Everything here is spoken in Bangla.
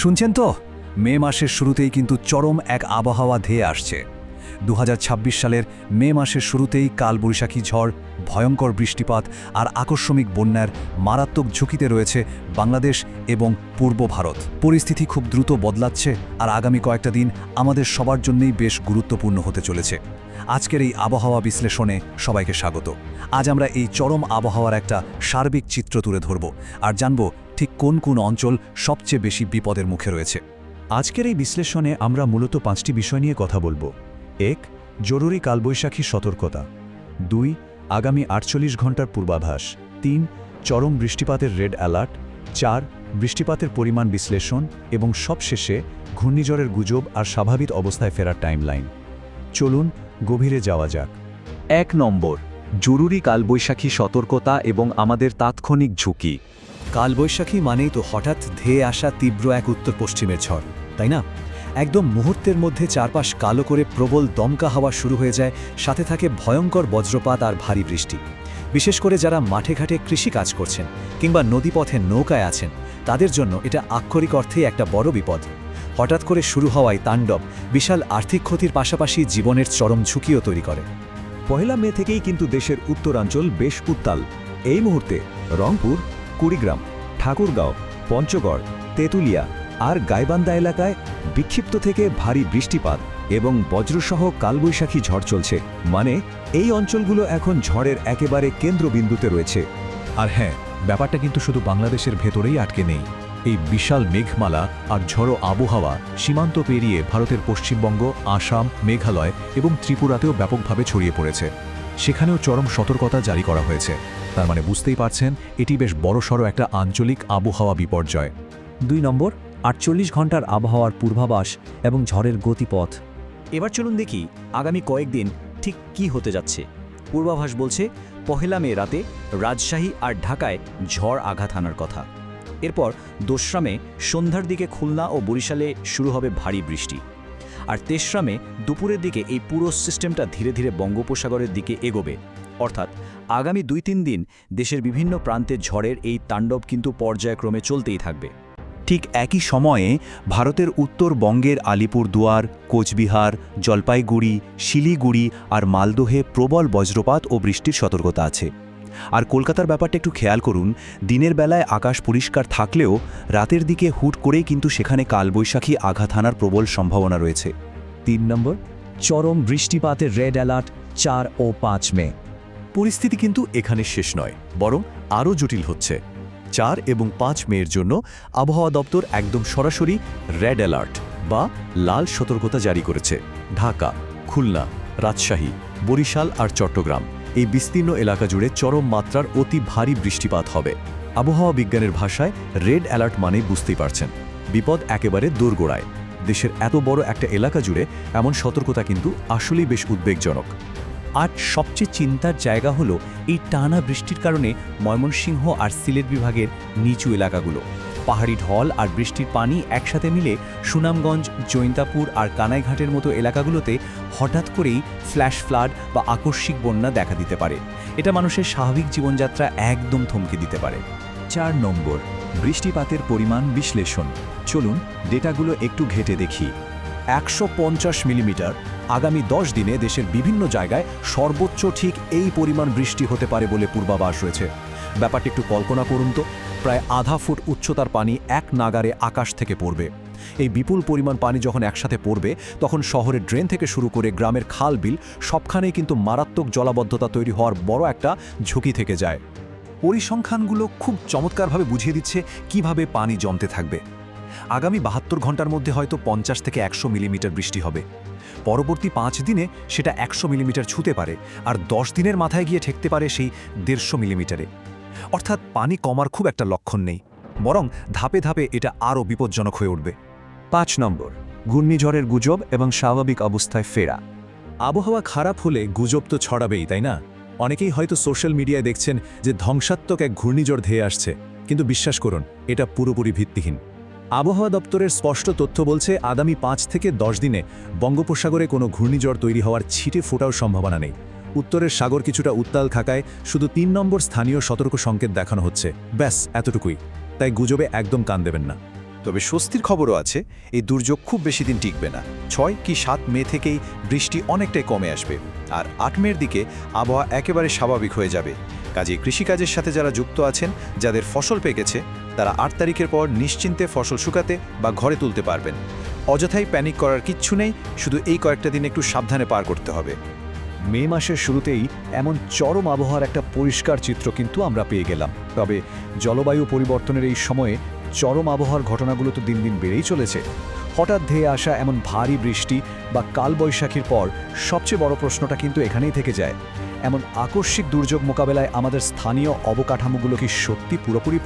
শুনছেন তো, মে মাসের শুরুতেই কিন্তু চরম এক আবহাওয়া ধেয়ে আসছে। 2026 সালের মে মাসের শুরুতেই কালবৈশাখী ঝড়, ভয়ঙ্কর বৃষ্টিপাত আর আকস্মিক বন্যার মারাত্মক ঝুঁকিতে রয়েছে বাংলাদেশ এবং পূর্ব ভারত। পরিস্থিতি খুব দ্রুত বদলাচ্ছে আর আগামী কয়েকটা দিন আমাদের সবার জন্যই বেশ গুরুত্বপূর্ণ হতে চলেছে। আজকের এই আবহাওয়া বিশ্লেষণে সবাইকে স্বাগত। আজ আমরা এই চরম আবহাওয়ার একটা সার্বিক চিত্র তুলে ধরব আর জানব ঠিক কোন কোন অঞ্চল সবচেয়ে বেশি বিপদের মুখে রয়েছে। আজকের এই বিশ্লেষণে আমরা মূলত 5টি বিষয় নিয়ে কথা বলবো। 1. জরুরি কালবৈশাখী সতর্কতা। 2. আগামী 48 ঘন্টার পূর্বাভাস। 3. চরম বৃষ্টিপাতের রেড অ্যালার্ট। 4. বৃষ্টিপাতের পরিমাণ বিশ্লেষণ এবং সবশেষে ঘূর্ণিঝড়ের গুজব আর স্বাভাবিক অবস্থায় ফেরার টাইমলাইন। চলুন গভীরে যাওয়া যাক। 1 নম্বর, জরুরি কালবৈশাখী সতর্কতা এবং আমাদের তাৎক্ষণিক ঝুঁকি। কালবৈশাখী মানেই তো হঠাৎ ধেয়ে আসা তীব্র এক উত্তর পশ্চিমের ঝড়, তাই না? একদম মুহূর্তের মধ্যে চারপাশ কালো করে প্রবল দমকা হাওয়া শুরু হয়ে যায়, সাথে থাকে ভয়ঙ্কর বজ্রপাত আর ভারী বৃষ্টি। বিশেষ করে যারা মাঠে ঘাটে কৃষি কাজ করছেন কিংবা নদীপথে নৌকায় আছেন, তাদের জন্য এটা আক্ষরিক অর্থেই একটা বড় বিপদ। হঠাৎ করে শুরু হওয়ায় তাণ্ডব বিশাল আর্থিক ক্ষতির পাশাপাশি জীবনের চরম ঝুঁকিও তৈরি করে। 1 মে থেকেই কিন্তু দেশের উত্তরাঞ্চল বেশ উত্তাল। এই মুহূর্তে রংপুর, কুড়িগ্রাম, ঠাকুরগাঁও, পঞ্চগড়, তেঁতুলিয়া আর গাইবান্ধা এলাকায় বিক্ষিপ্ত থেকে ভারী বৃষ্টিপাত এবং বজ্রসহ কালবৈশাখী ঝড় চলছে। মানে এই অঞ্চলগুলো এখন ঝড়ের একেবারে কেন্দ্রবিন্দুতে রয়েছে। আর হ্যাঁ, ব্যাপারটা কিন্তু শুধু বাংলাদেশের ভেতরেই আটকে নেই। এই বিশাল মেঘমালা আর ঝড়ো আবহাওয়া সীমান্ত পেরিয়ে ভারতের পশ্চিমবঙ্গ, আসাম, মেঘালয় এবং ত্রিপুরাতেও ব্যাপকভাবে ছড়িয়ে পড়েছে। সেখানেও চরম সতর্কতা জারি করা হয়েছে। তার মানে বুঝতেই পারছেন, এটি বেশ বড়সড় একটা আঞ্চলিক আবহাওয়া বিপর্যয়। 2 নম্বর, 48 ঘন্টার আবহাওয়ার পূর্বাভাস এবং ঝড়ের গতিপথ। এবার চলুন দেখি আগামী কয়েকদিন ঠিক কি হতে যাচ্ছে। পূর্বাভাস বলছে 1 মে রাতে রাজশাহী আর ঢাকায় ঝড় আঘাত হানার কথা। এরপর 2 মে সন্ধ্যার দিকে খুলনা ও বরিশালে শুরু হবে ভারী বৃষ্টি। আর 23 মে দুপুরের দিকে এই পুরো সিস্টেমটা ধীরে ধীরে বঙ্গোপসাগরের দিকে এগোবে। অর্থাৎ আগামী 2-3 দিন দেশের বিভিন্ন প্রান্তে ঝড়ের এই তাণ্ডব কিন্তু পর্যায়ক্রমে চলতেই থাকবে। ঠিক একই সময়ে ভারতের উত্তরবঙ্গের আলিপুরদুয়ার, কোচবিহার, জলপাইগুড়ি, শিলিগুড়ি আর মালদহে প্রবল বজ্রপাত ও বৃষ্টির সতর্কতা আছে। আর কলকাতার ব্যাপারটা একটু খেয়াল করুন, দিনের বেলায় আকাশ পরিষ্কার থাকলেও রাতের দিকে হুট করেই কিন্তু সেখানে কালবৈশাখী আঘাত হানার প্রবল সম্ভাবনা রয়েছে। 3 নম্বর, চরম বৃষ্টিপাতের রেড অ্যালার্ট 4 ও 5 মে। পরিস্থিতি কিন্তু এখানে শেষ নয়, বরং আরও জটিল হচ্ছে। 4 এবং 5 মের জন্য আবহাওয়া দপ্তর একদম সরাসরি রেড অ্যালার্ট বা লাল সতর্কতা জারি করেছে। ঢাকা, খুলনা, রাজশাহী, বরিশাল আর চট্টগ্রাম এই বিস্তীর্ণ এলাকা জুড়ে চরম মাত্রার অতি ভারী বৃষ্টিপাত হবে। আবহাওয়া বিজ্ঞানের ভাষায় রেড অ্যালার্ট মানে বুঝতেই পারছেন, বিপদ একেবারে দোরগোড়ায়। দেশের এত বড় একটা এলাকা জুড়ে এমন সতর্কতা কিন্তু আসলেই বেশ উদ্বেগজনক। আর সবচেয়ে চিন্তার জায়গা হলো এই টানা বৃষ্টির কারণে ময়মনসিংহ আর সিলেট বিভাগের নিচু এলাকাগুলো। পাহাড়ি ঢল আর বৃষ্টির পানি একসাথে মিলে সুনামগঞ্জ, জৈন্তাপুর আর কানাইঘাটের মতো এলাকাগুলোতে হঠাৎ করেই ফ্ল্যাশ ফ্লাড বা আকস্মিক বন্যা দেখা দিতে পারে। এটা মানুষের স্বাভাবিক জীবনযাত্রা একদম থমকে দিতে পারে। 4 নম্বর, বৃষ্টিপাতের পরিমাণ বিশ্লেষণ। চলুন ডেটাগুলো একটু ঘেঁটে দেখি। 150 মিলিমিটার আগামী 10 দিনে দেশের বিভিন্ন জায়গায় সর্বোচ্চ ঠিক এই পরিমাণ বৃষ্টি হতে পারে বলে পূর্বাভাস রয়েছে। ব্যাপারটা একটু কল্পনা করুন তো, প্রায় আধা ফুট উচ্চতার পানি এক নাগারে আকাশ থেকে পড়বে। এই বিপুল পরিমাণ পানি যখন একসাথে পড়বে, তখন শহরের ড্রেন থেকে শুরু করে গ্রামের খাল বিল সবখানেই কিন্তু মারাত্মক জলাবদ্ধতা তৈরি হওয়ার বড় একটা ঝুঁকি থেকে যায়। পরিসংখ্যানগুলো খুব চমৎকারভাবে বুঝিয়ে দিচ্ছে কিভাবে পানি জমতে থাকবে। আগামী 72 ঘন্টার মধ্যে হয়তো 50 থেকে 100 মিলিমিটার বৃষ্টি হবে। পরবর্তী 5 দিনে সেটা 100 মিলিমিটার ছুঁতে পারে, আর 10 দিনের মাথায় গিয়ে ঠেকতে পারে সেই 150 মিলিমিটারে। অর্থাৎ পানি কমার খুব একটা লক্ষণ নেই, বরং ধাপে ধাপে এটা আরও বিপজ্জনক হয়ে উঠবে। 5 নম্বর, ঘূর্ণিঝড়ের গুজব এবং স্বাভাবিক অবস্থায় ফেরা। আবহাওয়া খারাপ হলে গুজব তো ছড়াবেই, তাই না? অনেকেই হয়তো সোশ্যাল মিডিয়ায় দেখছেন যে ধ্বংসাত্মক এক ঘূর্ণিঝড় ধেয়ে আসছে, কিন্তু বিশ্বাস করুন, এটা পুরোপুরি ভিত্তিহীন। আবহাওয়া দপ্তরের স্পষ্ট তথ্য বলছে আগামী 5 থেকে 10 দিনে বঙ্গোপসাগরে কোনো ঘূর্ণিঝড় তৈরি হওয়ার ছিটে ফোটাও সম্ভাবনা নেই। উত্তরের সাগর কিছুটা উত্তাল থাকায় শুধু 3 নম্বর স্থানীয় সতর্ক সংকেত দেখানো হচ্ছে, ব্যাস এতটুকুই। তাই গুজবে একদম কান দেবেন না। তবে স্বস্তির খবরও আছে, এই দুর্যোগ খুব বেশি দিন টিকবে না। 6 কি 7 মে থেকেই বৃষ্টি অনেকটাই কমে আসবে, আর 8 মের দিকে আবহাওয়া একেবারে স্বাভাবিক হয়ে যাবে। কাজেই কৃষিকাজের সাথে যারা যুক্ত আছেন, যাদের ফসল পেকেছে, তারা 8 তারিখের পর নিশ্চিন্তে ফসল শুকাতে বা ঘরে তুলতে পারবেন। অযথাই প্যানিক করার কিচ্ছু নেই, শুধু এই কয়েকটা দিন একটু সাবধানে পার করতে হবে। মে মাসের শুরুতেই এমন চরম আবহাওয়ার একটা পরিষ্কার চিত্র কিন্তু আমরা পেয়ে গেলাম। তবে জলবায়ু পরিবর্তনের এই সময়ে চরম আবহাওয়ার ঘটনাগুলো তো দিন দিন বেড়েই চলেছে। হঠাৎ ধেয়ে আসা এমন ভারী বৃষ্টি বা কালবৈশাখীর পর সবচেয়ে বড় প্রশ্নটা কিন্তু এখানেই থেকে যায়, এমন আকস্মিক দুর্যোগ মোকাবেলায় আমাদের স্থানীয় অবকাঠামোগুলো কি সত্যি পুরোপুরি